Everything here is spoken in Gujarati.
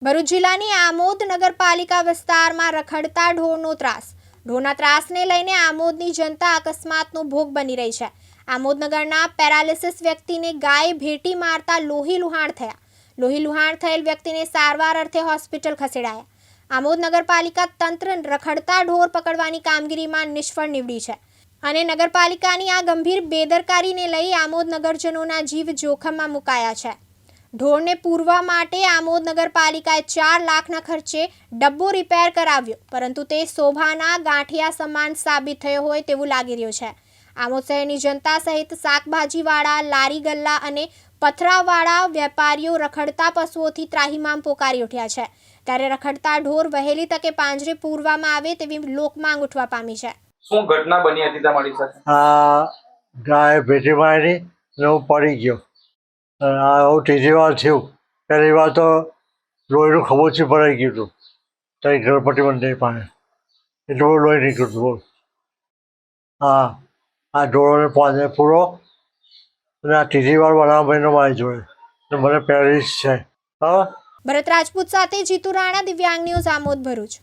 ભરૂચ જિલ્લાની આમોદ નગરપાલિકા વિસ્તારમાં રખડતા ઢોરનો ત્રાસ. ઢોરના ત્રાસને લઈને આમોદની જનતા અકસ્માતનો ભોગ બની રહી છે. આમોદ નગરના પેરાલિસિસ વ્યક્તિને ગાય ભેટી મારતા લોહી લુહાણ થયા. લોહી લુહાણ થયેલ વ્યક્તિને સારવાર અર્થે હોસ્પિટલ ખસેડાયા. આમોદ નગરપાલિકા તંત્ર રખડતા ઢોર પકડવાની કામગીરીમાં નિષ્ફળ નીવડી છે અને નગરપાલિકાની આ ગંભીર બેદરકારીને લઈ આમોદ નગરજનોના જીવ જોખમમાં મુકાયા છે. ઢોરને પૂરવા માટે આમોદ નગરપાલિકાએ 4 લાખના ખર્ચે ડબ્બો રિપેર કરાવ્યો, પરંતુ તે શોભાના ગાંઠિયા સમાન સાબિત થયો હોય તેવું લાગી રહ્યું છે. આમોદ શહેરની જનતા સહિત શાકભાજીવાળા, લારી ગલ્લા અને પથરાવાળા વેપારીઓ રખડતા પશુઓથી ત્રાહિમામ પોકારી ઉઠ્યા છે. ત્યારે રખડતા ઢોર વહેલી તકે પાંજરે પૂરવામાં આવે તેવી લોકમાંગ ઉઠવા પામી છે. શું ઘટના બની હતી તમારી સાથે? ગાય ભેટી મારી ને હું પડી ગયો. હું ત્રીજી વાર થયું. પહેલી વાર તો લોહીનું ખબોચી ભરાઈ ગયું હતું ત્યાં ગણપતિ મંદિર પાસે, એટલું બધું લોહી નીકળ્યું હતું. બોલ, આ ઢોરોને પાંજરે પૂરો અને આ ત્રીજી વાર બનાવવાનો મારી જોડે ને મને પેરાલિસ છે. ભરત રાજપૂત સાથે જીતુ રાણા, દિવ્યાંગ ન્યૂઝ, આમોદ, ભરૂચ.